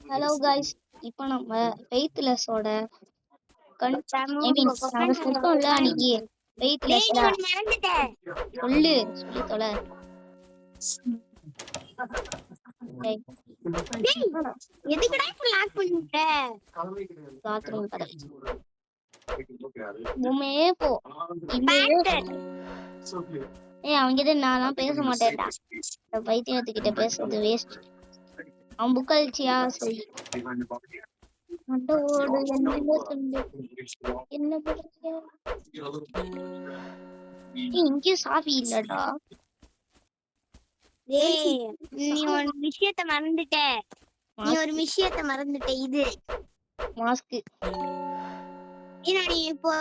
Hello guys, இப்போ நம்ம ஃபெய்த்லெஸ்ஸோட ஐ மீன் நாங்க சொல்லிட்டோம்ல அன்னைக்கு ஃபெய்த்லெஸ்ல சொல்லி தொலை. எதுக்குடா இப்ப லாக் பண்ணிட்ட? பாத்ரூம் கதை உமே போ அவங்கிட்ட நான்லாம் பேச மாட்டேன்டா. இந்த பைத்தியத்துக்கிட்ட பேசுறது வேஸ்ட். அவன் புக்கழிச்சியா சரி மண்டோடு என்ன பண்றியா? இங்கே சாவி இல்லடா. நீ ஒரு விஷயத்த மறந்துட்ட. இது மாஸ்க் நீ இப்போ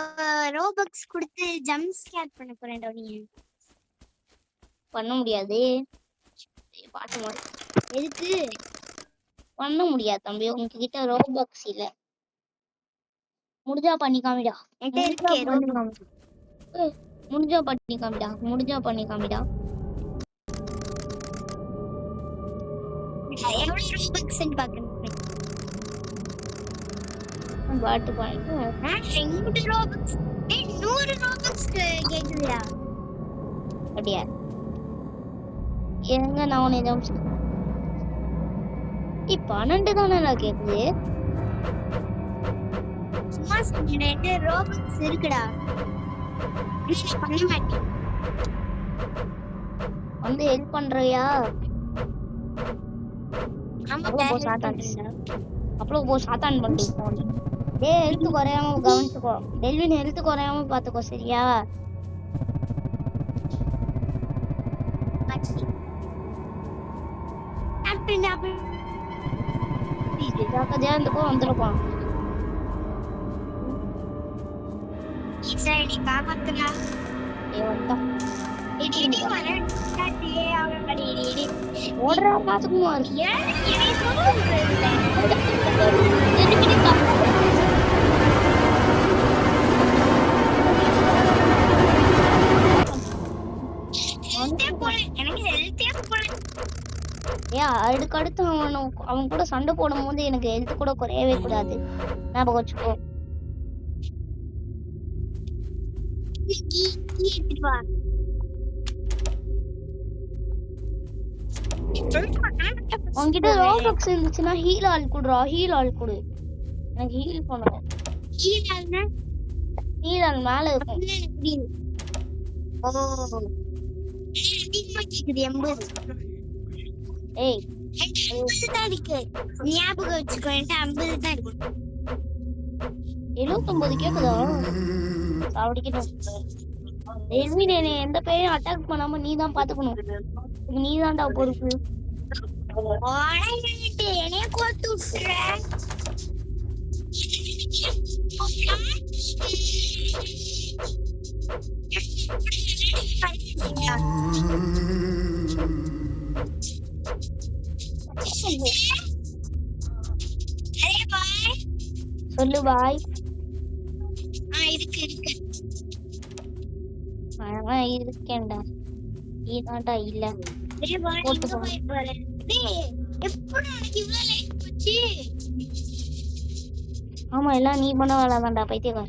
ரோபக்ஸ் கொடுத்து ஜம்ப் ஸ்கேர் பண்ண போறேன்டா. நீ பண்ண முடியாது. பாட்டு மாதிரி எதுக்கு பண்ண முடியாது தம்பி, உங்ககிட்ட ரோபக்ஸ் இல்ல. முடிஞ்சா பண்ணி காமிடா. முடிஞ்சா பண்ணி காமிடா. எவ்வளவு ரோபக்ஸ்ன்னு பாக்கணும். பாட்டு பாட்டு 100 ரோபக்ஸ் கேக்குதுடா. அப்படியா? எங்க நான் உன்னை ஜம்ப் 12 தானடா கேக்குது. சும்மா சொன்னேன் ரோபக்ஸ் இருக்குடா. பண்ண மாட்டேன். வந்து ஹெல்ப் பண்றியா? அப்புறம் போ சாத்தான் பண்ணி ஹெல்த் குறையாம கவனிச்சுக்கோ. டெல்வின் ஹெல்த் குறையாம பாத்துக்கோ சரியா? ஜாக்கிரதையா இருந்துக்கோ, வந்துருப்பான். ஓடுறா பாத்துக்குமார். அடுக்கடுத்து அவன் கூட சண்டை போடும் போது எனக்கு ஹெல்த் கூட குறையவே கூடாது. ஞாபகம் வச்சுக்கோ. உன்கிட்ட ரோபக்ஸ் இருந்துச்சுன்னா ஹீல் ஆல் குடுறா. எனக்கு ஹீல் பண்ணணும். ஹீல் ஆல் மேல இருக்கும். ஏய் ஞாபகம் வச்சுக்கோ. 50 தான் இருக்கும். 79 கேக்குதா? சாவடிக்கணும். எந்த பேரையும் அட்டாக் பண்ணாம நீ தான் பாத்துக்கணும். நீ தான்டா பொறுப்பு. என்னைய கோத்து விட்டுற. சொல்லு பாய். இருக்கேன்டா. நீதான்டா இல்ல. ஆமா எல்லாம் நீ பண்ண வேலை தான்டா பைத்தியக்கார.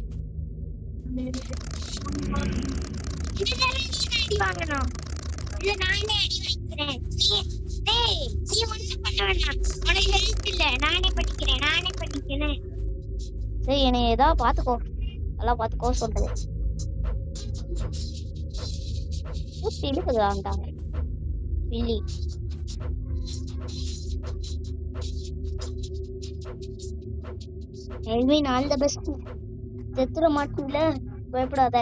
சரி என்னை ஏதாவது பாத்துக்கோ. நல்லா பாத்துக்கோ சொல்றது. இருக்குதான்டாங்க வில்லி. Elvin all the best. செத்துற மாட்டீங்கள, பயப்படாத.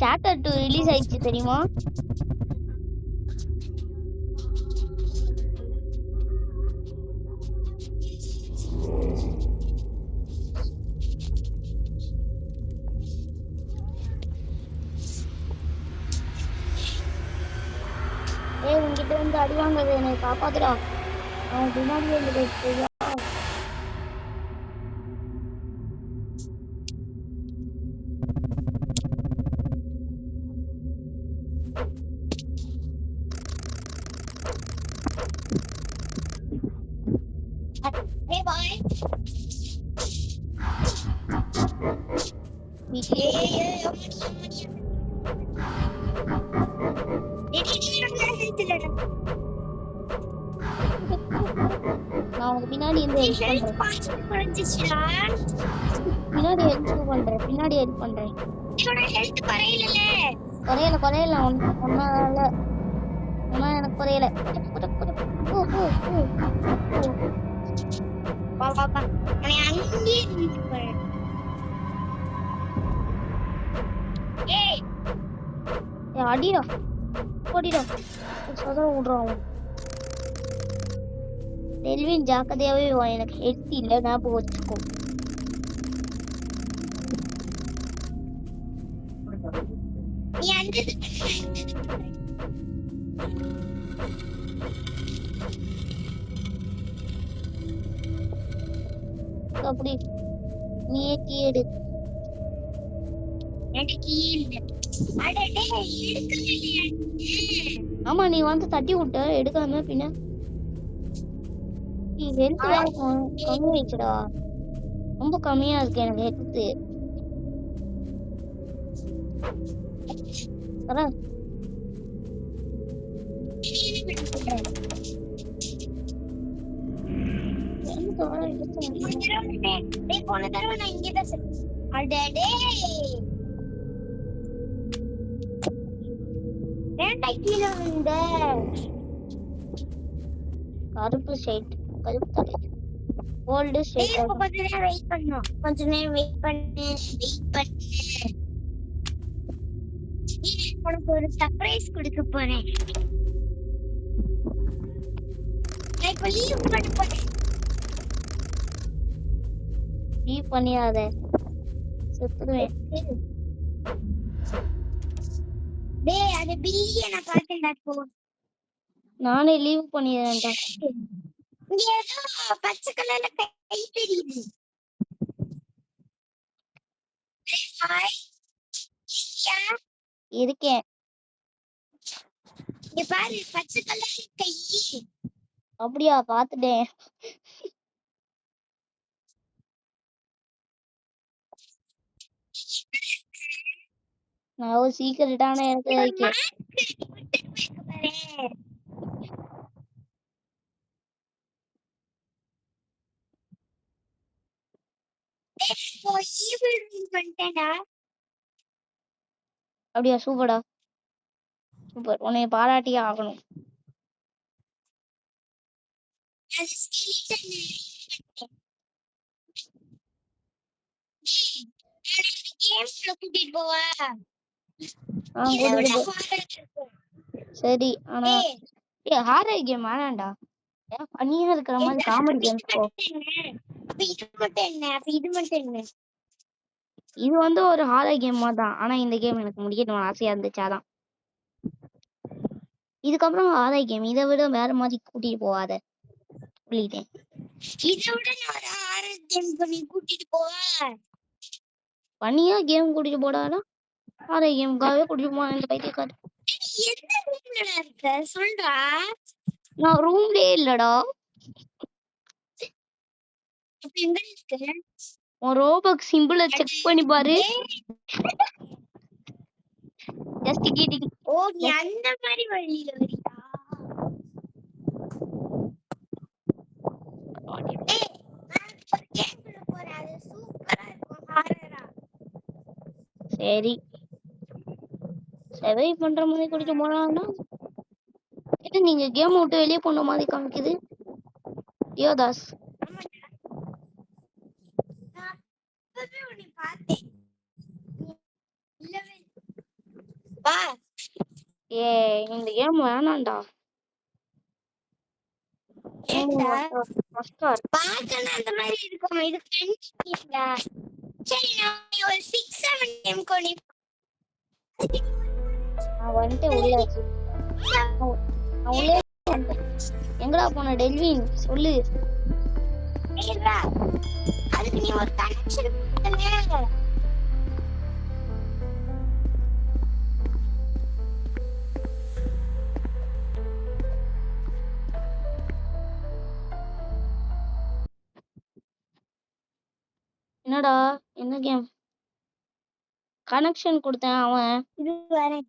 சாப்டர் 2 ரிலீஸ் ஆயிடுச்சு தெரியுமா? உங்ககிட்ட வந்து அடி வாங்குறது என்னை காப்பாத்துடா. அவன் பின்னாடியே Hey boy. வீட்லயே நான் உனக்கு பின்னாடி இருந்து ஹெல்ப் பண்றேன். பின்னாடி ஹெல்ப் பண்றேன். பின்னாடி ஹெல்ப் பண்றேன். குறையல ஒன்னால எனக்கு குறையல. அடிடா ஓடிடா சதா விடுறான். டெல்வின் ஜாக்கிரதையாவே வா, எனக்கு ஹெல்த் இல்ல, ஞாபகம் வச்சுக்கோ. அப்படி நீயே கீ எடு. ஆமா நீ வந்து தட்டி விட்ட எடுக்காம, பின்ன நீ ஹெல்த் கம்மியாயிடுச்சுடா, ரொம்ப கம்மியா இருக்கு எனக்கு ஹெல்த். போன தடவை நான் இங்கதான் அடடே கீழே வந்த கருப்பு ஷர்ட், கருப்பு தலை, கோல்டு ஷர்ட். கொஞ்ச நேரம் வெயிட் பண்ணு. உனக்கு ஒரு சர்ப்ரைஸ் கொடுக்க போறேன். நான் இப்ப லீவ் பண்ண போறேன். லீவ் பண்ணியாத, செத்துடுவேன். டேய் அது பில்லிய நான் பார்த்தேன்டா. போ நானே லீவ் பண்ணிடுறேன்டா. இங்க ஏதோ பச்சை கலர்ல கை தெரியுது. ஹாய் இருக்கேன். இங்க பாரு பச்சை கலர் கை. அப்படியா, பாத்துட்டேன். நான் ஒரு சீக்கிரட்டான இடத்துல இருக்கேன். அப்படியா, சூப்பர்டா, சூப்பர். உன்னை பாராட்டியே ஆகணும். சரி, ஆனா ஹாரர் கேம் வேணாண்டா, பண்ணியா இருக்கிற மாதிரி காமெடி கேம்ஸ் போ. இது வந்து ஒரு ஹாரர் கேம் தான், ஆனா இந்த கேம் எனக்கு முடிக்கணும் ஆசையா இருந்துச்சு, அதான். இதுக்கப்புறம் ஹாரர் கேம் இதை விட வேற மாதிரி கூட்டிட்டு போவாத சொல்லிட்டேன். பண்ணியா கேம் கூட்டிட்டு போடாடா, ஹாரர் கேமுக்காகவே கூட்டிட்டு போவான் இந்த பைத்தியக்காரன். சொல்றா, நான் ரூம்லயே இல்லடா. உன் ரோபக் சிம்பிள செக் பண்ணி பாரு. Just kidding. ஓ நீ அந்த மாதிரி வழியில வரியா? சரி, சர்வை பண்ற மாதிரி கூட்டிட்டு போனான்னா நீங்க கேம் விட்டு வெளியே போன மாதிரி காமிக்குது. யோதாஸ் ஏ இந்த கேம் வேணாம்டா. அந்த மாதிரி இருக்கும். இது சரி நான் ஒரு 6-7 கேம் கொனி நான் வந்துட்டு உள்ள எங்கடா போன டெல்வின் சொல்லு. அதுக்கு நீ ஒரு கனெக்ஷன் பண்ணல. என்னடா என்ன கேம் கனெக்ஷன் கொடுத்தேன் அவன் இது வரேன்.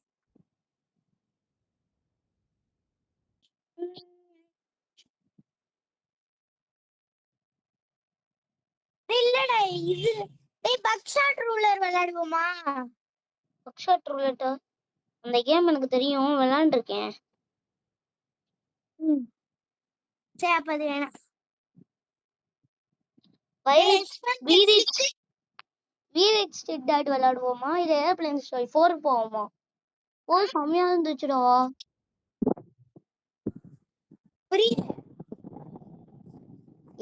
இல்லடா இது பக்ஷாட் ரூலர் விளையாடுவோமா? பக்ஷாட் ரூலெட் அந்த கேம் எனக்கு தெரியும் விளையாண்டுருக்கேன். சரி அப்ப அது வேணாம். வீரிச் ஸ்டிக் டாட் விளையாடுவோமா? இது ஏர்பிளேன் ஸ்டோரி 4 போவோமா? 4 செம்மையா இருந்துச்சுடா.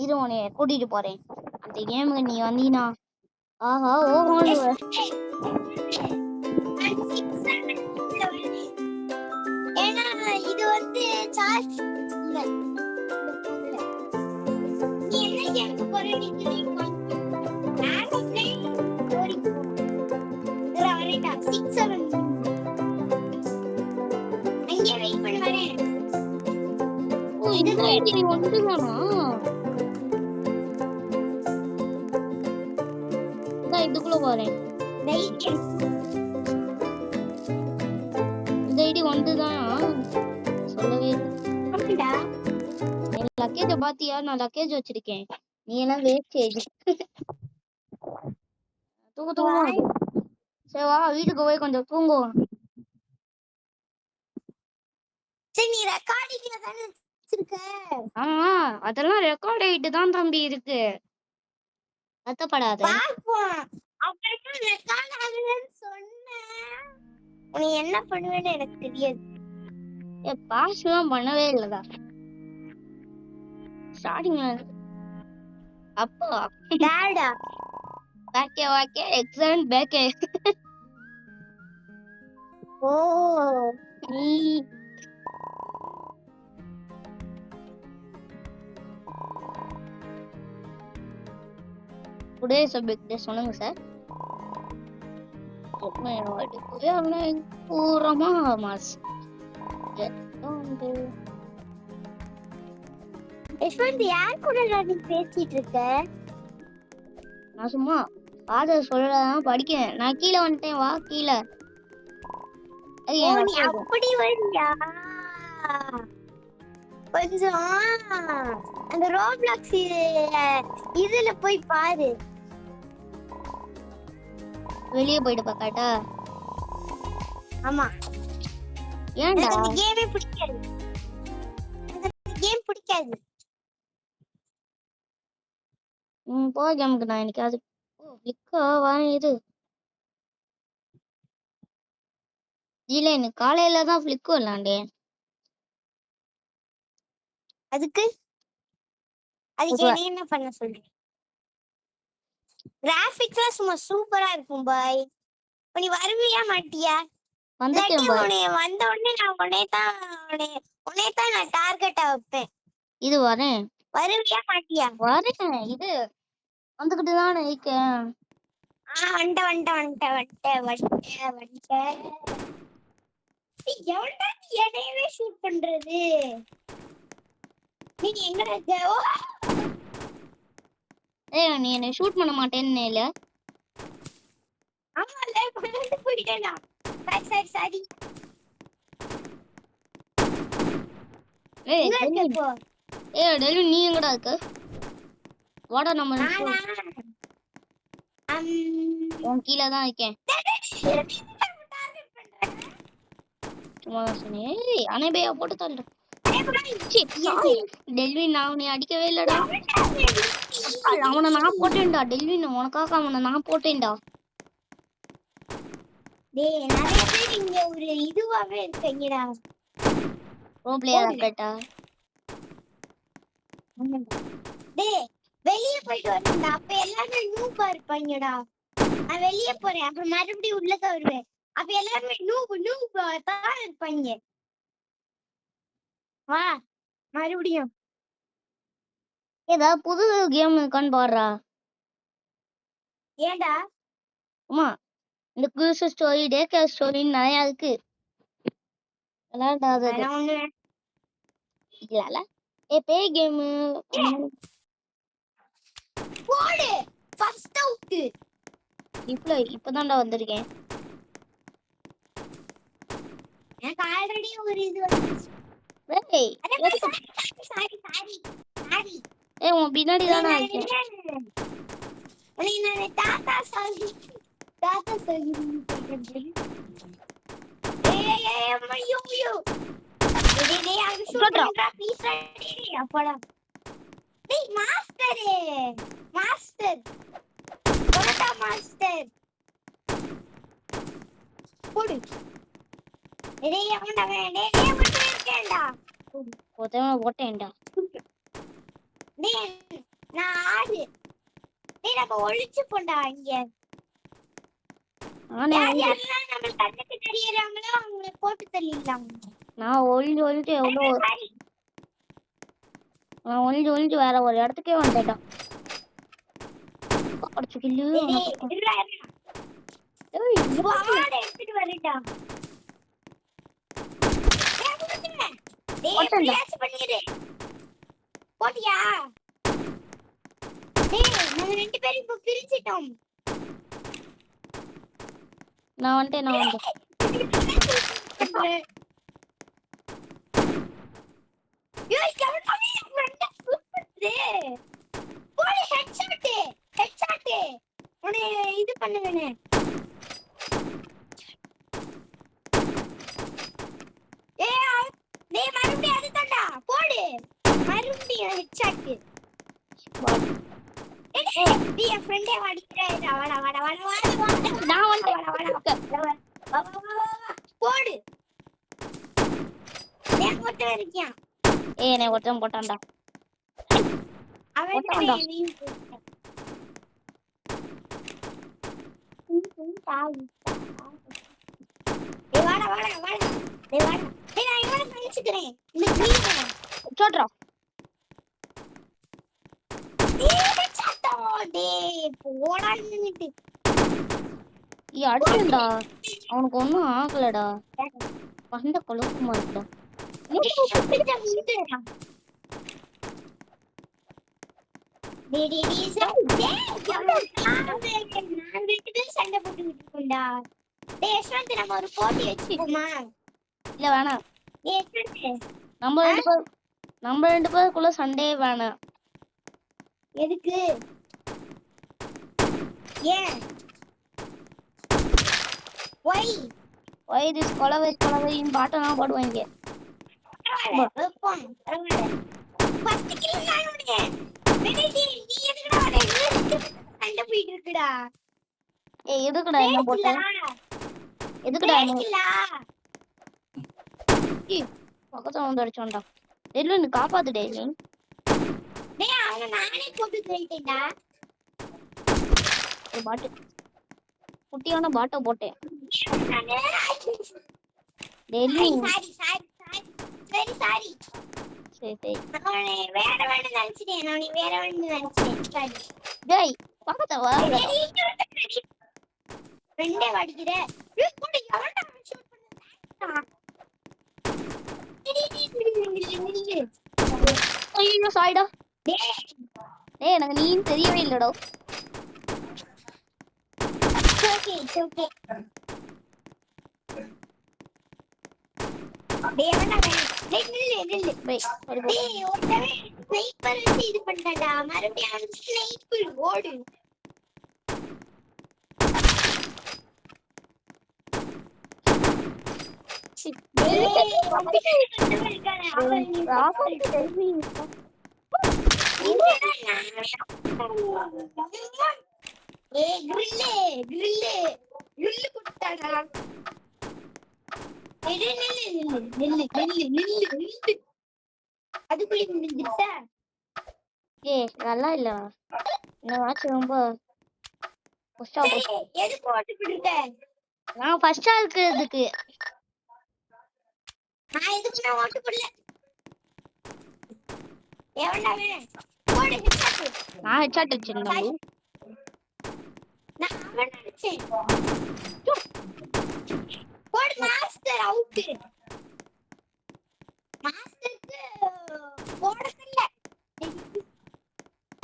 இரு உன்னை கூட்டிட்டு போறேன் அந்த கேமுக்கு. நீ வந்தீனா ஆஹா ஓஹோன்னு ஏன்னா இது வந்து சார்ஜ் இல்ல. நீ என்ன கேம் போறேன்னு தெரியுமா? ஏரோப்ளேன் ஓடி வரேன்டா 6-7 அங்கே வெயிட் பண்ண வரேன். ஓ இந்த ஐடி ஒன்றுதானா? நான் இதுக்குள்ள போறேன். இந்த ஐடி ஒன்றுதானா? சொல்லவே இல்லை. என் லக்கேஜ பாத்தியா? நான் லக்கேஜ் வச்சிருக்கேன். நீ எல்லாம் வேஸ்டேஜ். தூங்க சரி வா வீட்டுக்கு போய் கொஞ்சம் தூங்குவோம். சரி நீ ரெக்கார்டிங்ல தானே வச்சிருக்க? ஆமா அதெல்லாம் ரெக்கார்ட் ஆயிட்டு தான் தம்பி இருக்கு. கத்தப்படாத. பாப்போம். அப்புறம் ரெக்கார்ட் ஆகுதுன்னு சொன்னேன். நீ என்ன பண்ணுவேன்னு எனக்கு தெரியாது. பாஸ் எல்லாம் பண்ணவே இல்லடா ஸ்டார்டிங்ல. அப்பா டாடா பேக்கே வாக்கே எக்ஸாம் பேக்கே. ஓ நீ டுடே சப்ஜெக்ட் சொல்லுங்க சார். பூரமா மாஸ் யஷ்வந்த் யார் கூட நீ பேசிட்டு இருக்க? நான் சும்மா ஃபாதர் சொல்லலாம் படிக்கிறேன். நான் கீழே வந்துட்டேன். வா கீழே. நீ அப்படி வரியா? கொஞ்சம் அந்த ரோப்ளாக்ஸ் இதுல போய் பாரு. வெளியே போயிட்டு பாக்காட்டா? ஆமா. ஏன்டா இந்த கேமே பிடிக்காது. இந்த கேம் பிடிக்காது. போ கேமுக்கு. நான் எனக்கு அது லிக்கா வாங்கிடு இல்ல. எனக்கு காலையில தான் ஃபிளிக் விளாண்டேன். அதுக்கு நீ என்ன பண்ண சொல்ற? கிராபிக்ஸ்லாம் சும்மா சூப்பரா இருக்கும் பாய். நீ வருவியா மாட்டியா? வந்துட்டேன் பாய். உன்னை வந்த உடனே நான் உன்னை தான் நான் டார்கெட்டா வைப்பேன். இது வரேன். வருவியா மாட்டியா? வரேன். இது வந்துகிட்டு தான் இருக்கேன். எவன்டா என்னையவே ஷூட் பண்றது? நீ எங்க இருக்க? நீ என்ன ஷூட் பண்ண மாட்டேன்னு இல்ல? ஆமால கொண்டு போயிட்டேனா? சரி டெல்லி நீ எங்கடா இருக்க? வாடா நம்ம உன் கீழே தான் இருக்கேன். சும்மா சொன்னேன். அனைபையா போட்டு தள்ளுறேன். டெல்வின் நான் உன்னை அடிக்கவே இல்லடா. அவனை நான் போட்டேன்டா. டெல்வின் உனக்காக அவனை நான் போட்டேன்டா. டேய் நிறைய பேர் இங்க ஒரு இதுவாவே இருக்கீங்கடா. Bro player அப்டேட்டா? டேய் வெளிய போயிட்டு வரேன்டா. அப்ப எல்லாரும் நூபா இருப்பாங்கடா. நான் வெளிய போறேன். அப்புறம் மறுபடியும் உள்ள வருவேன். அப்ப எல்லாரும் நூபா தான் இருப்பாங்க. வா மறுபடியும் ஏதாவது புது கேம் இருக்கான்னு பாடுறா. ஏண்டா? அம்மா இந்த குயிஸ் ஸ்டோரி டேக்கா ஸ்டோரின்னு நிறைய இருக்கு. விளையாடாத இல்ல பேய் கேம் போடு. ஃபர்ஸ்ட் அவுட் இப்பதான்டா வந்திருக்கேன். எனக்கு ஆல்ரெடி ஒரு இது வந்துச்சு. ஏய் சாரி ஏய் உன் பின்னாடி தானே இருக்கேன். தாத்தா சொல்லி போட்டேன்டா. ஒழிச்சு போண்டா இங்க நானே யாரெல்லாம் நம்ம கண்ணுக்கு தெரியறாங்களோ அவங்களை போட்டு தள்ளிடலாம். நான் ஒளிஞ்சு எவ்வளோ நான் ஒளிஞ்சு வேற ஒரு இடத்துக்கே வந்துட்டேன்டா. அடிச்சு கில்லு. எடுத்துட்டு வரட்டா போட்டியா? நாங்க 2 பேரும் இப்ப பிரிச்சிட்டோம். நான் வந்துட்டேன். இது பண்ணுவேனே மறுபடியும் அதுதான்டா போடு. மறுபடியும் ஹெட்ஷாட். நீ என் ஃப்ரெண்டே வாடிக்கிறா. வாடா நான் வந்துட்டேன். போடு. நான் ஒருத்தன் இருக்கியான். ஏய் என்னை ஒருத்தன் போட்டான்டா. அவன் அடிச்சுடா. அவனுக்கு ஒன்னும் ஆகலடா. வந்த கொழுப்புமா இருக்குடா. சண்டை போட்டுக்கிட்டுடா. நம்ம ஒரு போட்டி வச்சுக்கோமா? இல்ல வேணாம். நம்ம ரெண்டு பேருக்குள்ள சண்டையே வேணாம். எதுக்கு? ஏன்? why this கொலவையும் பாட்டெல்லாம் போடுவாங்க. ஃபர்ஸ்ட் கில் நானுனே. நீ எதுக்குடா வர? சண்டை போயிட்டு இருக்குடா. ஏய் எதுக்குடா என்ன போட்ட? எதுக்குடா இல்ல பக்கத்துல வந்து அடிச்சோம்டா. டெல்லு நீ காப்பாத்து டெல்லு. டேய் அவன நானே போட்டு தள்ளிட்டேன்டா. ஒரு பாட்டு குட்டியான பாட்டை போட்டேன். டெல்லு சாரி சரி அவனே வேற நினைச்சிட்டேன். நான் வேற நினைச்சிட்டேன். டேய் பக்கத்துல வா. ரெண்டே வாடிக்குதே. போடு எவன்டா ஷூட் பண்ணா? ஐயோ சாய்டா. டேய் எனக்கு நீ தெரியவே இல்லடா. ஓகே டேய் அவனா நில்லு. டேய் ஒருத்தவே ஸ்னைப்பர் வச்சு இது பண்ணடா. மறுபடியும் அவன் ஸ்னைப்பர் ஓடு. நல்லா இல்ல. இந்த மேட்ச் ரொம்ப நான் ஃபர்ஸ்டா இருக்கிறதுக்கு நான் எதுக்குமே ஓட்டு போடல. எவன்டாவே போடு ஹெட்ஷாட். நான் ஹெட்ஷாட் அடிச்சேன். நான் அவன் அடிச்சேன். போடு மாஸ்டர் அவுட். மாஸ்டருக்கு போடல.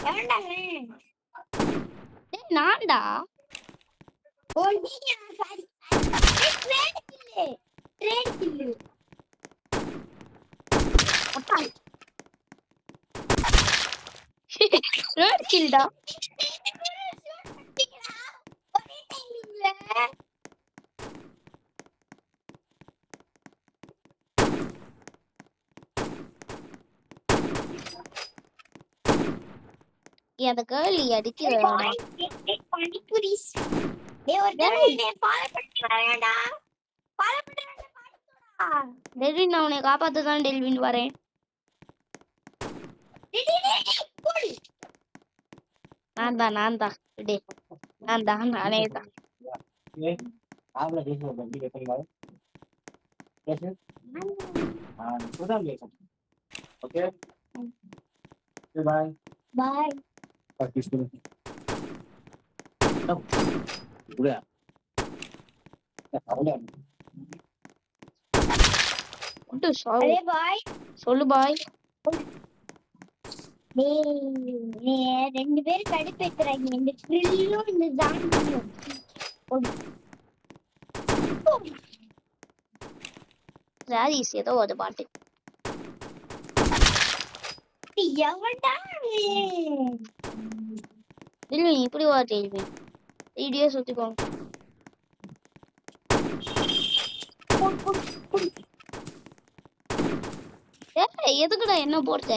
எவன்டாவே? டேய் நான்டா. ஓ நீங்க சாரி ட்ரேட் கில்லு ரெட் கில்டா. ஒரே டைமிங்ல அந்த கேர்ள் அடிக்கிறா. பானிபூரி டேய் ஒரு கேர்ள் ஃபாலோ பண்ணி வரேன்டா. ஃபாலோ பண்றானே பானிபூரா. டெல்வின் நான் உன்னை காப்பாத்த தான் டெல்வின் வரேன். டேய் போடு. நான் தான் டேய் நானே தான். आपला देश बंदी कैसे मारे कैसे हाँ खुदा ले ओके बाय बाय पाकिस्तान उड़ा விட்டு அரே பாய் சொல்லு பாய். டேய் ரெண்டு பேரும் கடுப்பேத்துறாங்க. இந்த கிரில்லும் இந்த ஜாம்பியும் ராரிஸ் ஏதோ அது பாட்டு. எவன்டா டெல்வின் இப்படி வா டெல்வின். வீடியோ சுத்திக்கோ. ஏய் எதுக்குடா என்ன போட்ட?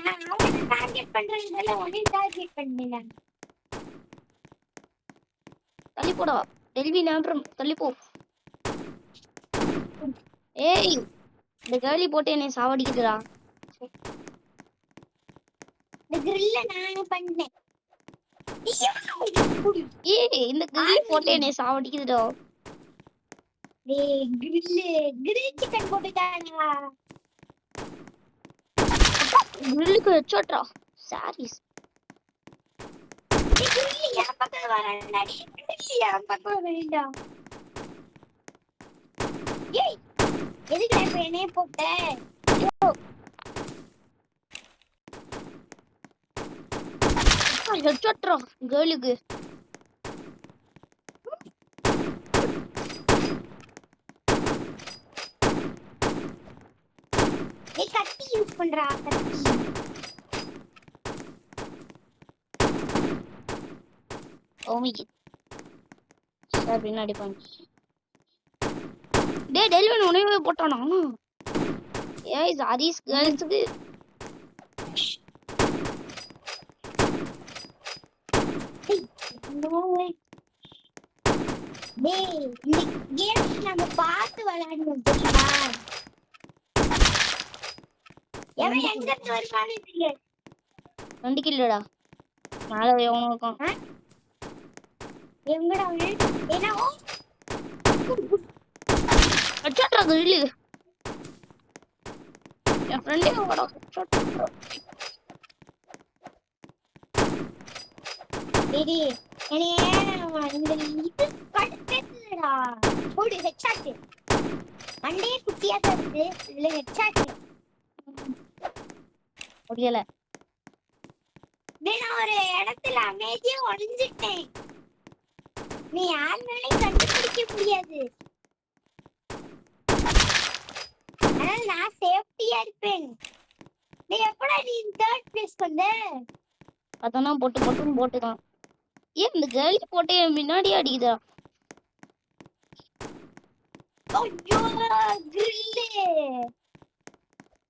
நான் அவனை டார்கெட் பண்றதுனால உன்னை டார்கெட் பண்ணேன். தள்ளி போடா டெல்வின். அப்புறம் தள்ளி போ. ஏய் இந்த கேர்ளி போட்டு என்னை சாவடிக்குதுடா. இந்த கிரில்ல நான் பண்ணேன். ஏய் இந்த கேர்ளி போட்டு என்னை சாவடிக்குதுடா. டேய் கிரில் சிக்கன் போட்டுட்டானா. கிரில்லுக்கு வச்சோட்ரா சாரிஸ். டேய் கிரில் என் பக்கம் வரேன்டா. கிரில் என் பக்கம் வேண்டாம். ஏய் எதுக்கு இப்ப என்னைய போட்ட? வச்சோட்ரா கேர்ளுக்கு. டேய் கத்தி யூஸ் பண்றா கத்தி. ஓமிக்கு சார் பின்னாடி பண்ணி. டேய் டெல்வின் உனையவே போட்டானா? ஏய் சாரிஸ் கேர்ள்ஸுக்கு. டேய் இந்த கேம் நம்ம பார்த்து விளையாடணும் தெரியுமா? எவன் எங்க இருந்து வருவானே தெரியாது. 2 கில்லடா. மேல எவனோ இருக்கான். எங்கடா அவன்? ஏன்னா வச்சோட்ரா கிரில்லு. என் ஃப்ரெண்டே வாடா வச்சோட்ரா. டேய் என்னைய இந்த இது கடுப்பேத்துடா. போடு ஹெட்ஷாட். மண்டையே குட்டியா தான் இருக்கு. இதுல ஹெட்ஷாட். முடியல. டேய் நான் ஒரு இடத்துல அமைதியா ஒளிஞ்சிட்டேன். நீ யாருனாலையும் கண்டுபிடிக்க முடியாது. அதனால நான் சேஃப்டியா இருப்பேன். டேய் எப்படா நீ தேர்ட் பிளேஸ் வந்த? அதான் போட்டுன்னு போட்டுக்கான். ஏன் இந்த கேர்ளி போட்டு என் முன்னாடியே அடிக்குதா? ஐயோ கிரில்.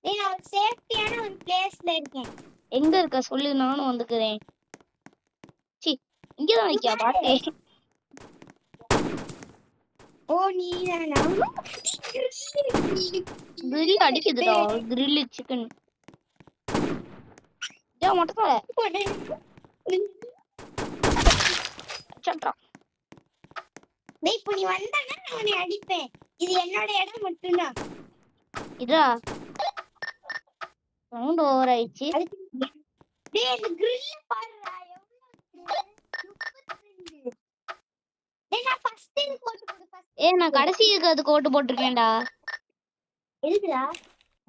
டேய் நான் ஒரு சேஃப்டியான ஒரு பிளேஸ்ல இருக்கேன். எங்க இருக்க சொல்லு நானும் வந்துக்கிறேன். சி இங்கதான் இருக்கியா பாட்டே. ஓ நீதானா? கிரில் அடிக்குதுடா. Grill chicken. ஏன் மட்டும் வச்சோட்ரா. டேய் இப்போ நீ வந்தானா நான் உன்னை அடிப்பேன். இது என்னோட இடம் மட்டும்தான். இதா சவுண்ட் ஓவர் ஆயிடுச்சு. டேய் இந்த கிரில்ல பாருடா எவ்வளவு 32. டேய் நான் ஃபர்ஸ்ட் இது போட்டு ஃபர்ஸ்ட். ஏய் நான் கடைசி இருக்கிறது கோட்டு போட்டிருக்கேன்டா. எதுக்குடா?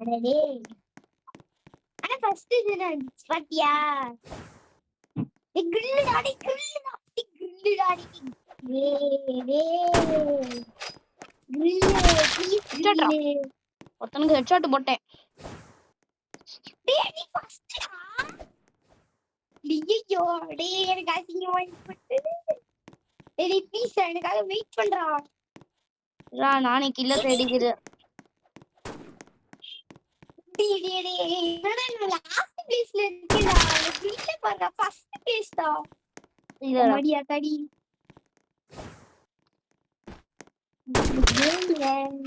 அட டேய் ஆனா ஃபர்ஸ்ட் இதுதான் பாத்தியா? டேய் கிரில் டேய் grill grill daddy grill please ஹெட்ஷாட்டா கிரில் ஒருத்தனுக்கு ஹெட்ஷாட் போட்டேன். டேய் நீ ஃபர்ஸ்டா ஐயோ டேய் எனக்கு அசிங்கமா போச்சு. டேய் ப்ளீஸ் எனக்காக வெயிட் பண்றா. நானே கில்ல தேடிக்கிறேன். டேய் டேய் டேய் என்னடா நான் லாஸ்ட் பிளேஸ்ல இருக்கேன்டா. கிரில்ல பாருடா ஃபர்ஸ்ட் பிளேஸ் டா. இல்லடா மடியா கடி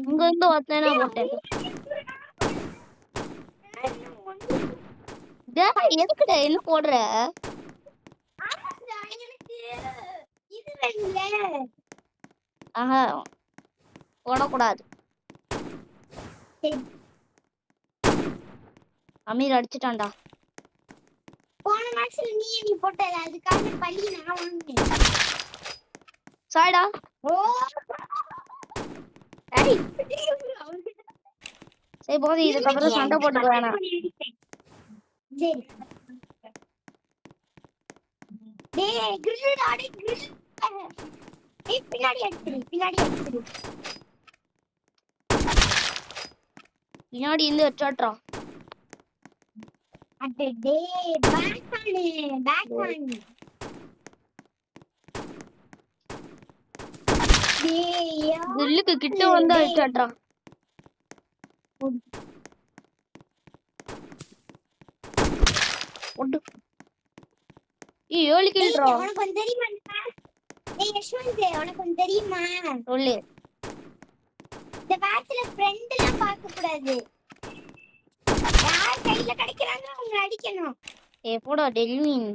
இங்க இருந்து ஒருத்தனை போட்டேன். டேய் எதுக்குடா என்ன போடுற? இது வேணும்ல. ஆஹா போடக்கூடாது. சரி. அமீர் அடிச்சிட்டான்டா. போன மேட்ச்ல நீ போட்டல அதுக்காக பழி நான் வாங்கினேன். சாய்டா. ஓ ஏய் சரி போதும், இதுக்கப்புறம் சண்டை போட்டுக்க வேணாம். சரி டேய் கிரில் டாடி கிரில் ஏய் பின்னாடி அடிச்சிரு பின்னாடி இருந்து ஹெட்ஷாட்ரா. அட டேய் பேக் பண்ணு டேய் கில்லுக்கு கிட்ட வந்து ஹெட்ஷாட்ரா. ஒட்டு ஏய் 7 கில்றா. உனக்கு ஒன்னு தெரியுமா? டேய் யஷ்வந்த் உனக்கு ஒன்னு தெரியுமா? சொல்லு. இந்த மேட்ச்ல ஃப்ரெண்ட் எல்லாம் பார்க்க கூடாது. யார் கையில கிடைக்கறாங்க அவங்க அடிக்கணும். ஏய் போடா டெல்வின்.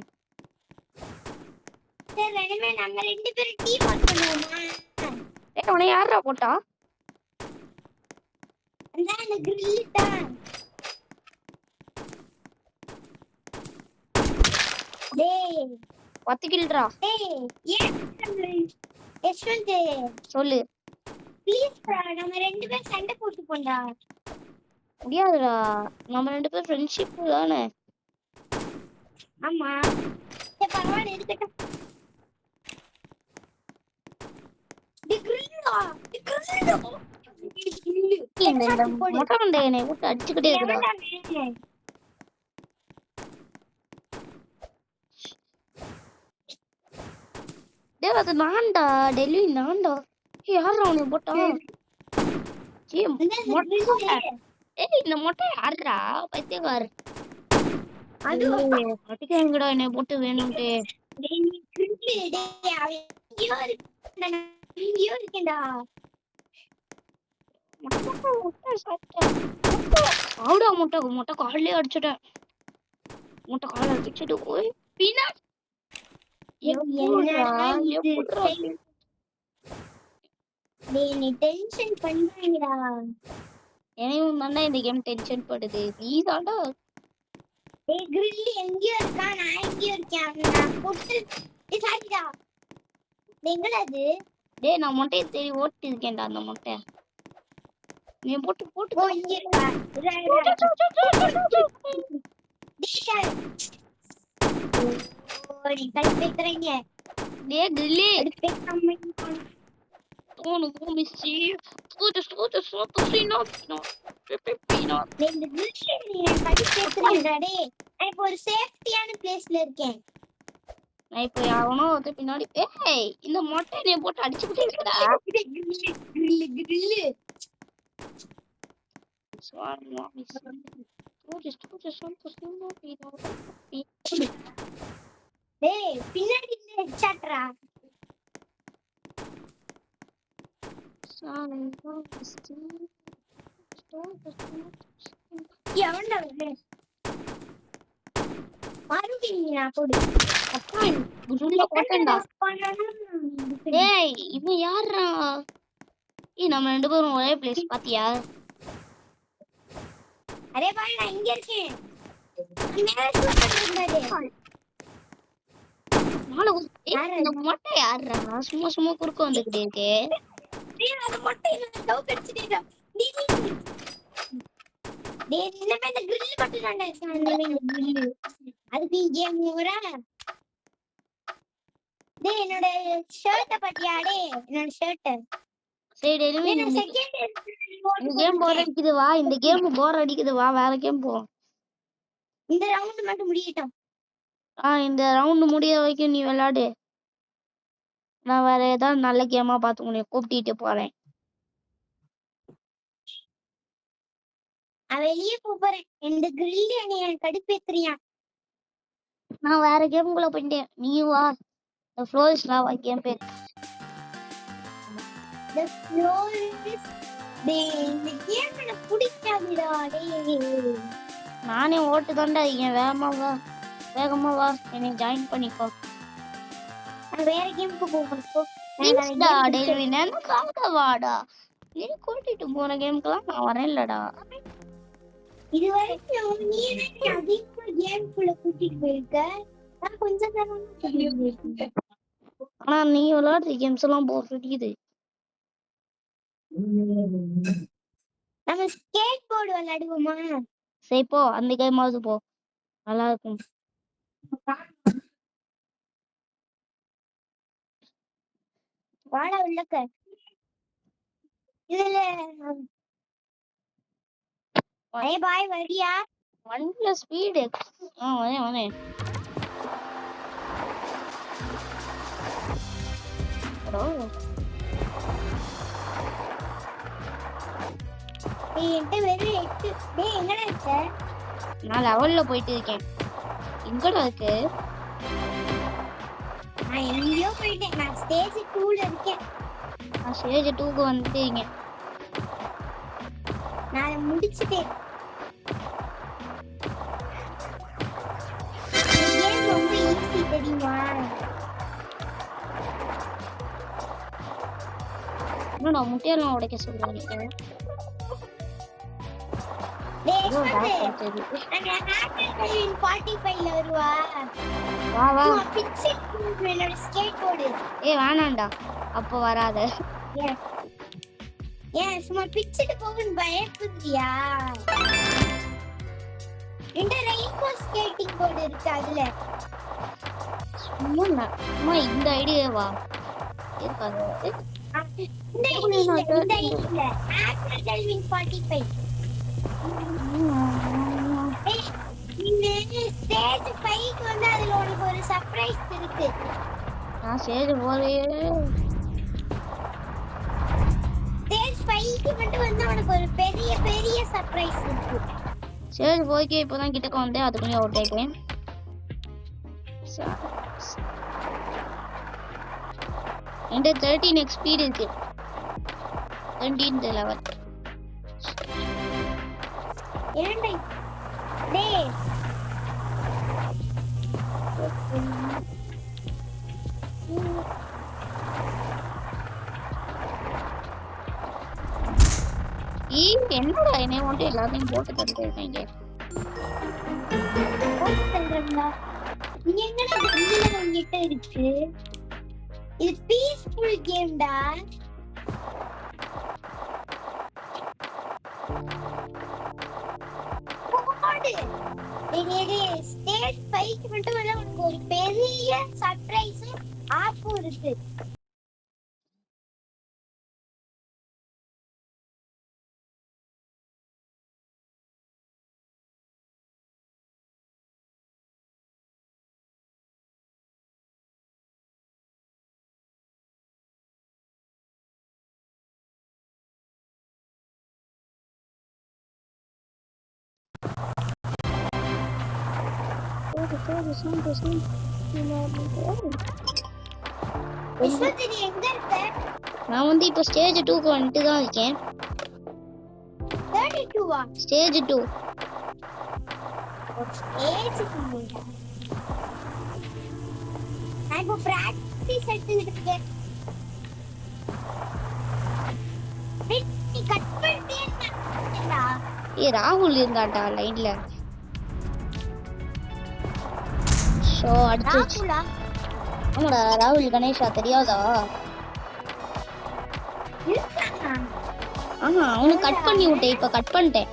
சரி வேணுமே நம்ம ரெண்டு பேரும் டீம் ஒர்க் பண்ணுவோமா? ஏய் உன்னை யாரா போட்டா? அந்த கிரில் தான். டேய் 10 கில்றா. டேய் ஏன் யஷ்வந்த் சொல்லு. ப்ளீஸ் நம்ம ரெண்டு பேரும் சண்டை போட்டு போண்டா. முடியாதுடா, நம்ம ரெண்டு பேரும் ஃப்ரெண்ட்ஷிப் தானே. ஆமா சரி பரவாயில்ல இருக்கட்டும். இந்த மொட்டை மண்டையனை விட்டு அடிச்சுக்கிட்டே இருக்குடா. டேய் அது நான்டா டெல்வின் நான்டா. யாரா உன்னை போட்டா? ஏய் இந்த மொட்டை யாருடா? பைத்தியக்கார. அது பட்டிக்காங்கடா என்னை போட்டு வேணும்ட்டே. டேய் நீ கிரில் டேய் அவன் இங்கேயோ இருக்கேன்டா. ஆவுடா மொட்டை காலிலே அடிச்சுட்டேன். கால அடிச்சுட்டு போய் பின்னாடி டேய் நீ டென்ஷன் பண்றீங்கடா. என்னையும் தானே இந்த கேம் டென்ஷன் படுது. நீ தாண்டா. டேய் கிரில் எங்கேயோ இருக்கான், நான் எங்கேயோ இருக்கேன். நான் போட்டு டேய் சாரிடா. எங்கடா அது? டேய் நான் மொட்டையை தேடி ஓட்டி இருக்கேன்டா. அந்த மொட்டை நீ போட்டு ஓ இங்க இருக்கா? ஓடி கல்பேக்குறீங்க. டேய் கில்லி அடுத்து கம்மி Sono come si scusa டேய் இந்த கிரில் நீ கல்பேக்குறீங்கடா டேய். நான் இப்போ ஒரு சேஃப்டியான பிளேஸ்ல இருக்கேன். நான் இப்போ அவனோ வந்து பின்னாடி ஏய் இந்த மொட்டை நீ போட்டு அடிச்சுக்கிட்டே இருக்கடா. கிரில் டேய் பின்னாடி இந்த ஹெட்ஷாட்ரா. எவன்டா இது? மறுபடியும் நான் போடு. டேய் இவன் யாரா? ஏய் நம்ம ரெண்டு பேரும் ஒரே பிளேஸ் பாத்தியா? அரே பாய் நான் இங்க இருக்கேன். மேல ஷூட் பண்றாரு. இந்த மொட்டை யாரா? சும்மா குறுக்க வந்துகிட்டே இருக்கு. டேய் அந்த மொட்டை என்ன லவ் கடிச்சிட்டேடா. டேய் இன்னமே இந்த கிரில் மட்டும் தான் அந்த கிரில். அதுக்கு கேம் ஓவரா? டேய் என்னோட ஷர்ட்ட பத்தியா டேய் என்னோட ஷர்ட் சரி டெலிவரி நான் இந்த செகண்ட் கேம் போர் அடிக்குது வா, இந்த கேம் போர் அடிக்குது வா, வேற கேம் போ. இந்த ரவுண்ட் மட்டும் முடியட்டும். இந்த ரவுண்ட் முடிய வரைக்கும் நீ விளையாடு. நான் வேற ஏதாவது நல்ல கேமா பார்த்து உன்னை கூப்பிட்டு போறேன். நான் வெளியே போறேன். இந்த கிரில் என்னைய கடுப்பேத்துறியான். நான் வேற கேமுக்குள்ள போயிட்டேன். நீ வா. The floor is lava game பேர். The floor is டேய் இந்த கேம் எனக்கு பிடிக்காதுடா டேய். நானே ஓட்டு தாண்டா இருக்கேன். வேகமா வா என்னை ஜாயின் பண்ணிக்கோ. நான் வேற கேமுக்கு போறேன். ப்ளீஸ்டா டெய்லி எனக்காக வாடா. நீ கூட்டிட்டு போன கேமுக்கெல்லாம் நான் வரேன்லடா. இது வரைக்கும் நீ என்ன அதிகமா கேமுக்குள்ள கூட்டிட்டு போயிருக்க? நான் கொஞ்சம் நேரம் கூட்டிட்டு போயிருக்கேன். ஆனா நீ விளையாடுற கேம்ஸ் எல்லாம் போர் அடிக்குது. நம்ம ஸ்கேட் போர்டு விளையாடுவோமா? சரி போ, அந்த கேமாவது போ, நல்லா இருக்கும். வாடா உள்ளக்க. இதுல பாய் வரியா? ஒன்ல ஸ்பீடு. வரேன். டேய் என்கிட்ட வெறும் 8. டேய் எங்கடா இருக்க? நான் லெவல்ல போயிட்டு இருக்கேன். எங்கடா இருக்கு? நான் எங்கேயோ போயிட்டேன். நான் ஸ்டேஜ் 2ல இருக்கேன். நான் ஸ்டேஜ் 2க்கு வந்துட்டேங்க. நான் முடிச்சிட்டேன். கேம் ரொம்ப ஈஸி தெரியுமா? என்னடா முட்டையெல்லாம் உடைக்க சொல்றீங்க? டேய் நான் ஹேக்கர் 45ல வருவா. வா பிக்ஸி என்னோட ஸ்கேட் போர்டு. வேணாம்டா, அப்போ வராத. ஏன் சும்மா பிச்சிட்டு போகுன்னு பயப்படுறியா? இந்த ரெயின்போ ஸ்கேட்டிங் போர்டு இருக்கு அதுல. சும்மா இந்த ஐடியாவா இருக்காது. இந்த ஐடியா ஹேக்கர் டெல்வின் 45. இந்த ஸ்டேஜ் 5க்கு வந்து அதுல உனக்கு ஒரு சர்ப்ரைஸ் இருக்கு. நான் ஸ்டேஜ் போறே. ஸ்டேஜ் 5க்கு மட்டும் வந்து உனக்கு ஒரு பெரிய சர்ப்ரைஸ் இருக்கு. ஸ்டேஜ் 4க்கு இப்போதான் கிட்டக்க வந்தேன், அதுக்குள்ளே அவுட் ஆயிட்டேன். என்கிட்ட 13 XP இருக்கு. 13th level. ஏன்டா டேய் என்னடா என்னை மட்டும் எல்லாத்தையும் போட்டு தந்துட்டு இருக்கீங்க? இங்க என்னடா இதுல உங்ககிட்ட இருக்கு? இது பீஸ்ஃபுல் கேம்டா. ஸ்டேஜ் 5க்கு மட்டும் உனக்கு ஒரு பெரிய சர்ப்ரைஸ் ஆஃபர் இருக்கு. நான் வந்து இப்போ ஸ்டேஜ் 2க்கு வந்துட்டு தான் இருக்கேன். 32வா? ஸ்டேஜ் 2. ஸ்டேஜ் 2. நான் இப்போ பிராக்டீஸ் எடுத்துட்டு இருக்கேன். நீ கட் பண்ணிட்டேன்னா ராகுல் இருந்தாடா லைன்ல. ஷோ அடிச்சு. ராகுலா? ஆமாடா, ராகுல் கணேஷா தெரியாதா? அவனை கட் பண்ணி விட்டேன், இப்ப கட் பண்ணிட்டேன்.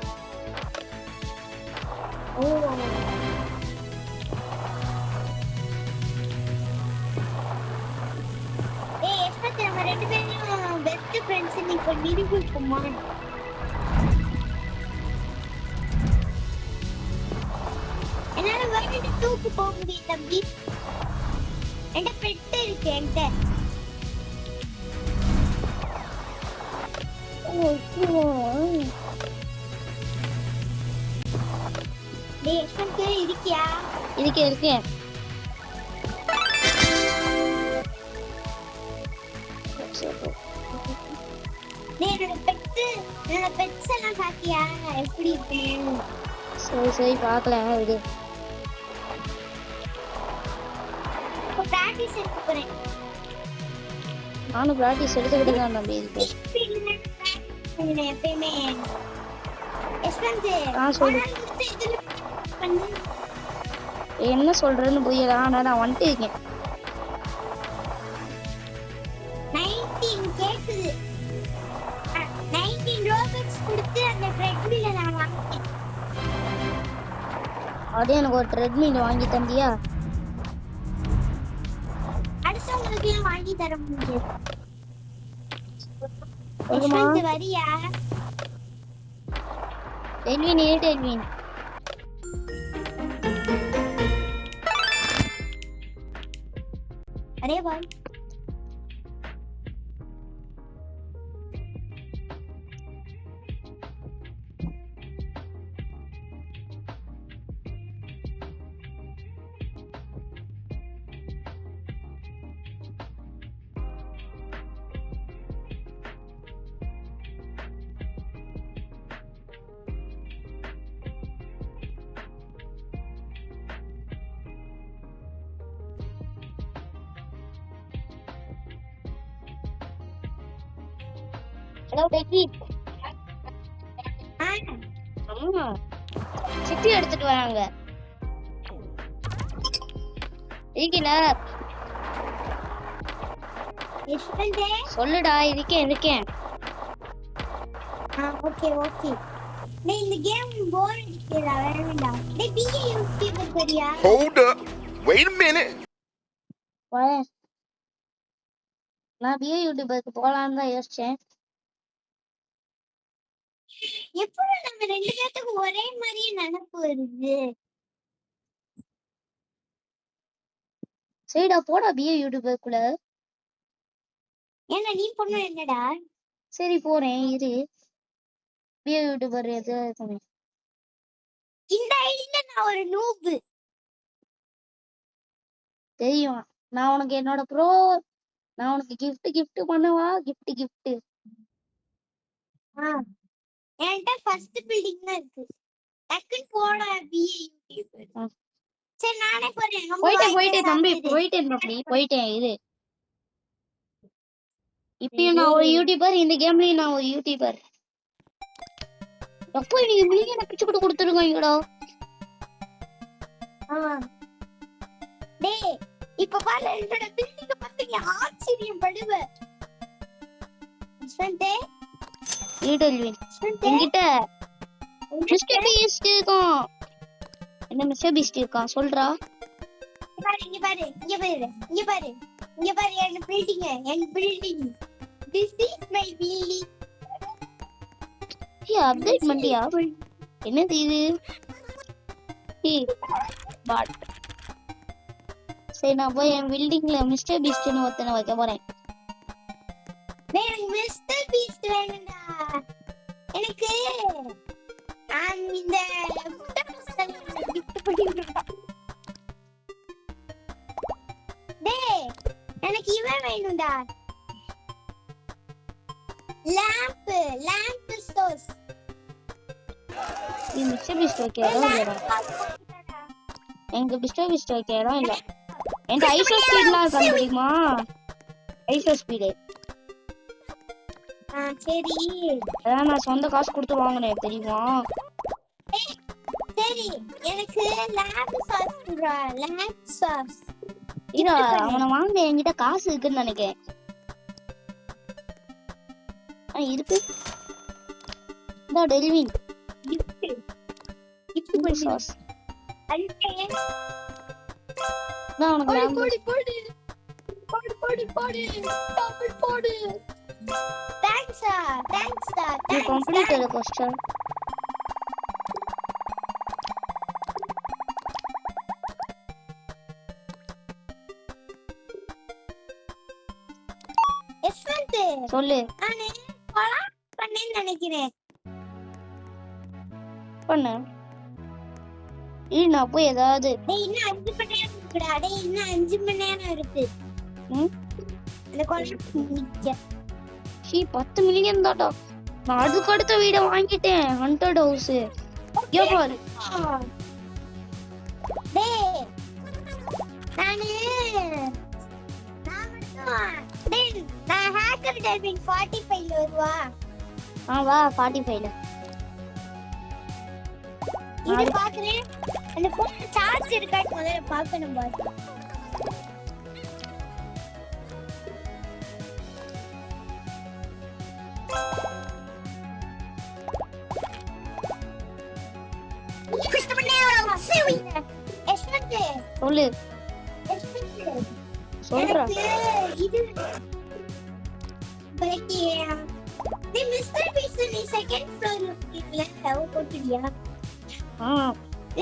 அப்ப நிரூபிக்குமா? என்னால வேர்ல்டு 2க்கு போக முடியும் தம்பி. என்கிட்ட பெட் இருக்கு என்கிட்ட. டேய் யஷ்வந்த் இருக்கியா? இருக்கேன். டேய் என்னோட பெட்ஸ் எல்லாம் பாத்தியா எப்படி இருக்கு? சரி பார்க்கல விடு. இப்போ பிராக்டிஸ் எடுக்க போறேன். நானும் பிராக்டிஸ் எடுத்துக்கிட்டு தான் தம்பி இருக்கேன். எப்பயுமே யஷ்வந்த் சொல்லு. பண்ணு. என்ன சொல்றேன்னு புரியல. ஆனா நான் வந்துட்டு இருக்கேன். 19 கேக்குது. 19 ரோபக்ஸ் கொடுத்து அந்த ட்ரெட்மில்ல நான் வாங்கிட்டேன். அப்படியே எனக்கு ஒரு ட்ரெட்மில் வாங்கி தந்தியா? அடுத்தவங்களுக்கு வாங்கி தர முடியாது. சொல்லுமா? யஷ்வந்த் வரியா? டெல்வின் அரே வா. ஹலோ டெல்வின். அம்மா சிட்டி எடுத்துட்டு வராங்க. இருக்கீல? யஷ்வந்த் சொல்லுடா. இருக்கேன். ஓகே. டேய் இந்த கேம் போர் அடிக்குதா? வேண்டாம். டேய் பிஏ யூடியூபர் சரியா? Hold up. Wait a minute. வரேன். நான் பிஏ யூடியூபருக்கு போலான்னு தான் யோசிச்சேன். எப்படி நம்ம ரெண்டு பேத்துக்கும் ஒரே மாதிரியே நினைப்பு வருது? சரிடா போடா பிஏ யூடியூபருக்குள்ள. ஏன்னா நீ பொண்ணு என்னடா? சரி போறேன் இரு. பிஏ யூடியூபர் எது இருக்குமே. இந்த ஐடியில நான் ஒரு நூப். தெரியும். நான் உனக்கு என்னோட நான் உனக்கு gift பண்ணவா? gift. என்கிட்ட ஃபர்ஸ்ட் பில்டிங் தான் இருக்கு. டக்குன்னு போட பிஏ யூடியூபர். சரி நானே போறேன். போயிட்டேன் தம்பி. போயிட்டேன் இரு. இப்பயும் நான் ஒரு யூடியூபர். இந்த கேம்லயும் நான் ஒரு யூடியூபர். எப்போ நீங்க மில்லியனை பிச்சு போட்டு கொடுத்துருக்கீங்கடா. டேய் இப்ப பாரு என்னோட பில்டிங்க பார்த்து நீ ஆச்சரியப்படுவ. யஷ்வந்த் ஈடல்வின் என்கிட்ட மிஸ்டர் பீஸ்ட் இருக்கான். என்ன மிஸ்டர் பீஸ்ட் இருக்கான் சொல்றா. இங்க பாரு என் building. This is my building. Update பண்ணியா? என்னது இது? பட் சரி நான் போய் என் பில்டிங்ல மிஸ்டர் பீஸ்ட்னு ஒருத்தனை வைக்க போறேன். எனக்கு மிஸ்டர் பீஸ்ட் வேணும்டா. எனக்கு இந்த gift பண்ணிருக்கா. டேய் எனக்கு இவன் வேணும்டா. lamp source. இது மிஸ்டர் பீஸ்ட் வைக்க இடம் இல்லடா. எங்க மிஸ்டர் பீஸ்ட் வைக்க இடம் இல்ல. என்கிட்ட ஐசோ ஸ்பீட்லாம் இருக்கா தெரியுமா? Iso speed. சரி அதான் நான் சொந்த காசு கொடுத்து வாங்கினேன் தெரியுமா? சரி எனக்கு lamp source. இதா அவனை வாங்க என்கிட்ட காசு இருக்குன்னு நினைக்கிறேன். இருக்கு. இந்த டெல்வின் gift சாஸ். அல்கே நான் உனக்கு போடு. Thanks You completed the question. Yashwant சொல்லு. நானே கொலாப் பண்ணேன்னு நினைக்கிறேன். பண்ணு. நான் போய் ஏதாவது டேய் இன்னும் 5 மணி நேரம் இருக்குடா. டேய் இன்னும் 5 மணி நேரம் இருக்கு. அந்த கொலாப் நிக்க. 10 மில்லியன் தான்டா. நான் அதுக்கு அடுத்த வீட வாங்கிட்டேன். Haunted house. பாரு. டேய் நான் ஹேக்கர் டைப்பிங் 45 ல வருவா. வா 45 ல. இது பாக்குறேன். அந்த போன் சார்ஜ் இருக்கான்னு முதல்ல பார்க்கணும் பாஸ். சொல்லு. சொல்றா. இது பைக்கியா. நீ மிஸ்டர் பீஸ் நீ செகண்ட் ஃப்ளோர்ல இருக்கீங்களா? அவ போட்டுடியா?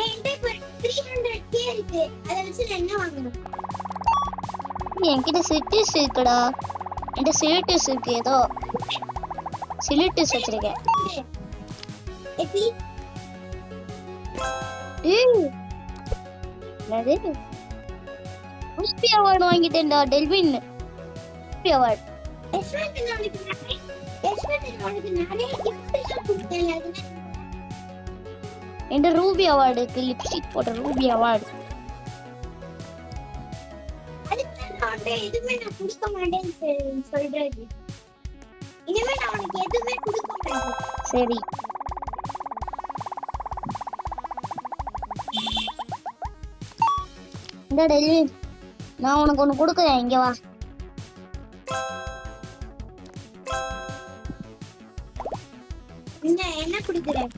என்கிட்ட இப்போ 300k இருக்கு. அதை வச்சு நான் என்ன வாங்கணும்? என்கிட்ட சிட்டிஸ் இருக்குடா. என்கிட்ட சிலிட்டிஸ் இருக்கு. ஏதோ சிலிட்டிஸ் வச்சிருக்கேன். எப்படி? என்னது? ரூபி அவார்டு வாங்கிட்டேன்டா. Delvin ruby award. யஷ்வந்த் உனக்கு நிறைய gift எல்லாம் கொடுத்தேன். என்கிட்ட ரூபி அவார்டுக்கு லிப்ஸ்டிக் போட்ட ரூபி அவார்டு. அதுக்கு நான் எதுவுமே நான் கொடுக்க மாட்டேன்னு சொல்றது. இனிமே நான் உனக்கு எதுவுமே கொடுக்க மாட்டேன். சரி. இந்த டெல்வின் நான் உனக்கு ஒண்ணு கொடுக்குறேன். இங்க வா. என்ன கொடுக்குறேன்?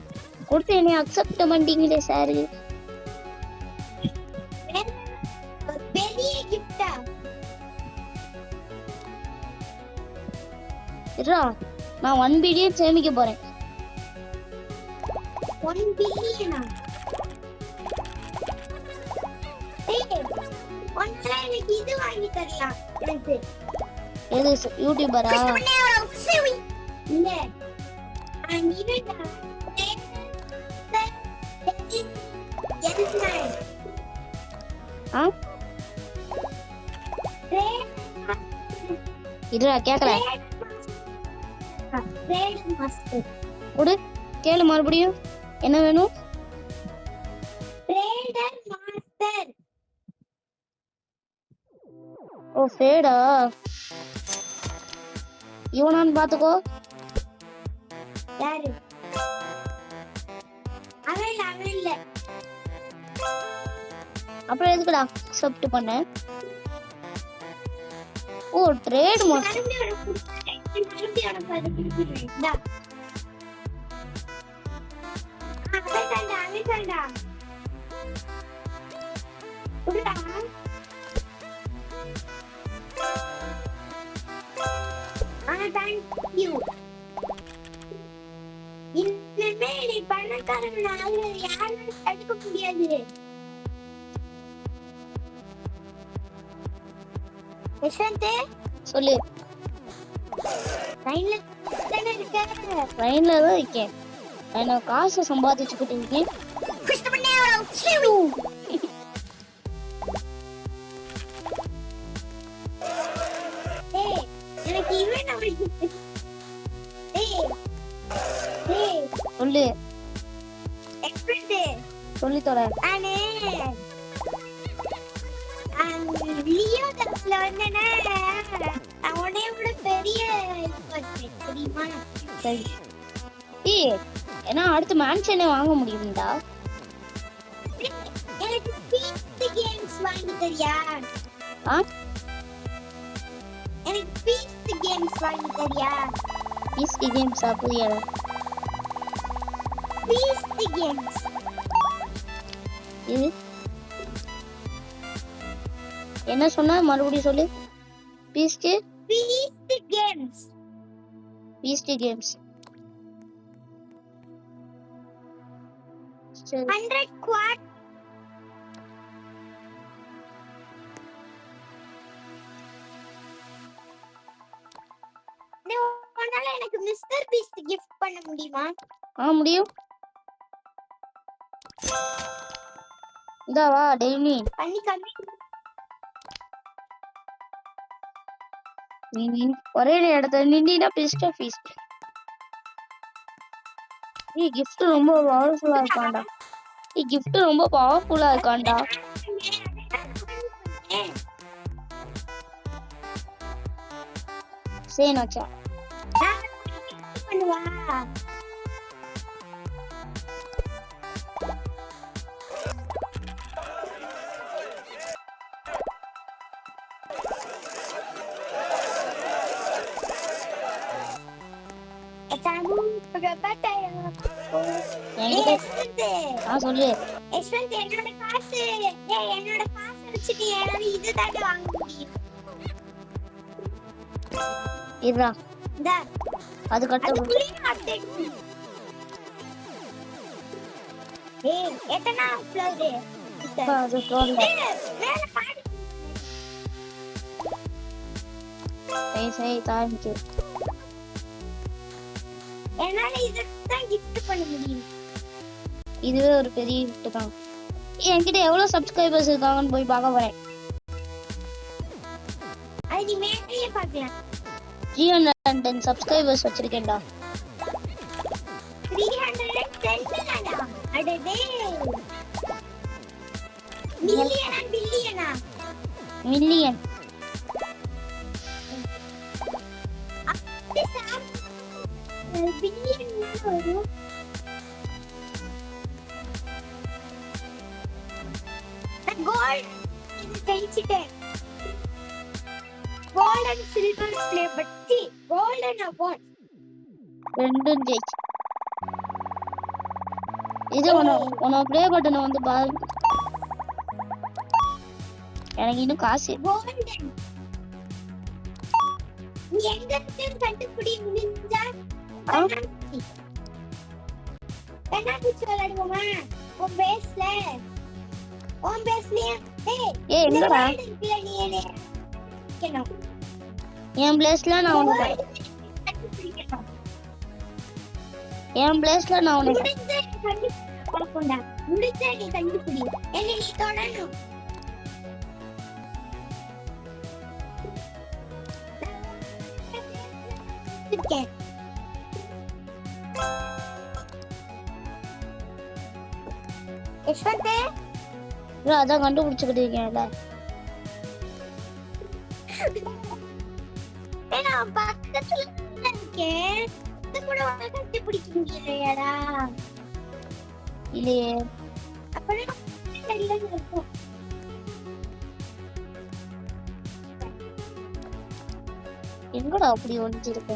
கொடுத்து என்னை அக்செப்ட் பண்ணிட்டீங்களே சார். பெரிய கிஃப்டா? இருடா, நான் 1 பில்லியன் சேமிக்க போறேன். 1 பில்லியனா? ஒன்னுல எனக்கு இது வாங்கி தரலாம். எனக்கு எது யூடியூபரா? இல்ல அனிரடா. இருடா கேக்கல. குடு கேளு மறுபடியும். என்ன வேணும்? Trader master. ஓ ஃபேடா. இவனான்னு பாத்துக்கோ. யாரு? அவன் இல்ல. அப்புறம் எதுக்குடா அக்செப்ட் பண்ண? ஓ ட்ரேட் மாஸ்டர். இனிமே நீ பணக்காரன் ஆகுறது யாரும் தடுக்க முடியாது. யஷ்வந்த் சொல்லு. லைன்ல தானே இருக்க? லைன்ல தான் இருக்கேன். நான் காசு சம்பாதிச்சுக்கிட்டு இருக்கேன். எனக்கு இவன் சொல்லு. சொல்லி தொலை. லியோ டாஸ்ல வந்தேன்னா அவனே விட பெரிய தெரியுமா? சரி. ஏன்னா அடுத்து மேன்ஷனே வாங்க முடியும்டா. எனக்கு பீஸ்ட் கேம்ஸ் வாங்கி தரியா? எனக்கு பீஸ்ட் கேம்ஸ் வாங்கி தரியா? பீஸ்ட் கேம்ஸா? புரியல. பீஸ்ட் கேம்ஸ் இது என்ன சொன்னா மறுபடியும் சொல்லு. Beast games. Beast games. சரி 100 quad. உன்னால எனக்கு மிஸ்டர் பீஸ்ட் gift பண்ண முடியுமா? முடியும். இதா வா டெய்லி பண்ணி காமி. நீ ஒரே இடத்துல நின்னா பெஸ்ட் ஃபீஸ்ட். ஏய் gift ரொம்ப பவர்ஃபுல்லா இருக்கான்டா. சரி நாச்சா பண்ணுவா. சொல்லு. என்னோட காசு வச்சுட்டு ஏதாவது இதுதானே வாங்க முடியும். இருடா இந்தா அது கட்ட எத்தனா ஃப்ளோர் அது தோல்ல சரி தாங்கிச்சு. என்னால இதுதான் gift பண்ண முடியும். இதுவே ஒரு பெரிய gift தான். என்கிட்ட எவ்வளவு சப்ஸ்கிரைபர்ஸ் இருக்காங்கன்னு போய் பார்க்க போறேன். அது நீ மேலேயே பார்க்கலாம். 310 சப்ஸ்கிரைபர்ஸ் வச்சிருக்கேன்டா. 310 தானா? அடடே. மில்லியனா பில்லியனா? மில்லியன். பில்லியன் வரும். கோல்ட் இது ஜெயிச்சிட்டேன். கோல்ட் அண்ட் சில்வர் ப்ளே பட்டி கோல்டன் அவார்ட் ரெண்டும் ஜெயிச்சு. இது உன ப்ளே பட்டன் வந்து பாரு. எனக்கு இன்னும் காசு கோல்டன். நீ எங்க இருந்து கண்டுபிடி முடிஞ்சா கண்ணாடி விளையாடுவோமா? உன் பேஸ்லயே ஏய் எங்கடா நீ என்ன என் பிளேஸ்ல நான் உனக்கு முடிஞ்சா நீ கண்டுபிடி. என்ன நீ தொடணும். அதான் கண்டுபிடிச்சுக்கிட்டு இருக்கேன்ல. பக்கத்துல இருக்கேன். இது கூட உனக்கு கண்டுபிடிக்க முடியலையாடா? இல்லையே. அப்பதான் இருக்கும். எங்கடா அப்படி ஒளிஞ்சிருக்க?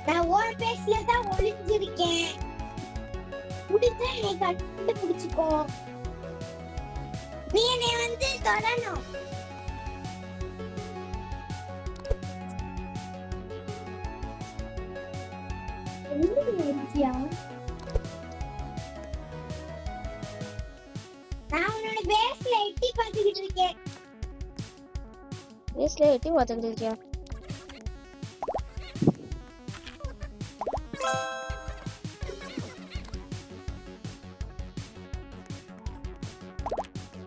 நான் ஒரு பேஸ்ல தான் ஒளிஞ்சிருக்கேன். முடிஞ்சா நீ கண்டுபிடிச்சுக்கோ. நீ என்னை வந்து தொடணும். நான் உன்னோட பேஸ்ல எட்டி பார்த்துக்கிட்டு இருக்கேன். பேஸ்ல எட்டி பார்த்துக்கிட்டு இருக்கியா?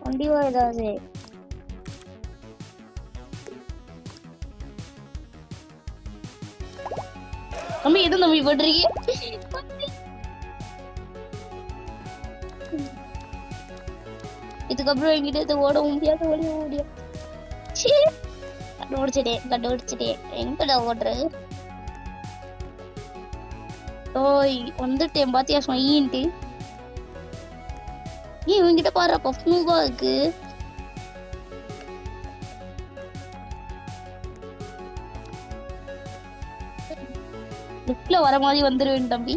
வண்டிவா ஏதாவது தம்பி எது தம்பி பண்றீங்க? இதுக்கப்புறம் என்கிட்ட ஓடவும் முடியாது, ஓடவும் முடியாது. கண்டுபிடிச்சிட்டேன். எங்கடா ஓடுறது? ஓய் வந்துட்டேன் பாத்தியா சொயின்ட்டு. நீ இவங்கிட்ட பாரு பஃப்னூவா இருக்கு. லிஃப்ட்ல வர மாதிரி வந்துருவேன் தம்பி.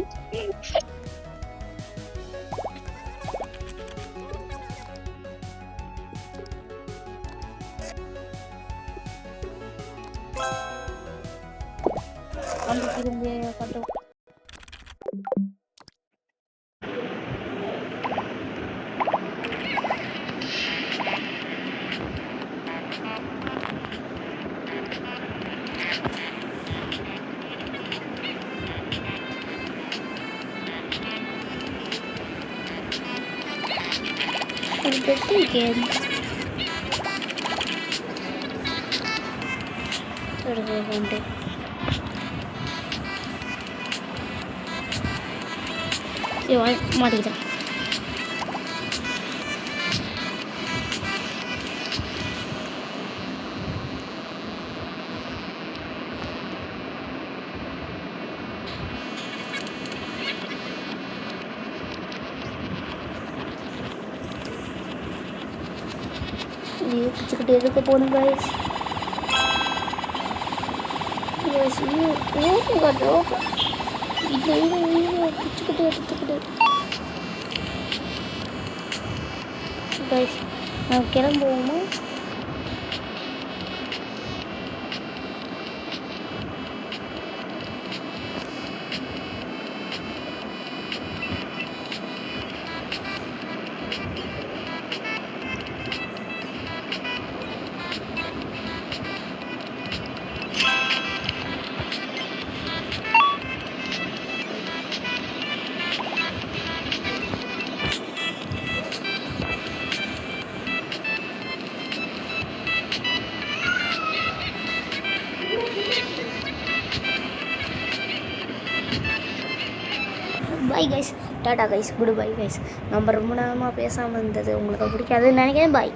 அந்த திரும்பி காட்டும். ஒரு பெட்டி இருக்கேன். வந்து மாட்டிக்கிட்டேன். பிடிச்சிக்கிட்டே இருக்க போகணும் guys. நான் கிளம்புவோமா? Bye guys, tata guys, goodbye guys. நம்ம ரொம்ப நேரமாக பேசாமல் இருந்தது உங்களுக்கு பிடிக்காதுன்னு நினைக்கிறேன். பாய்.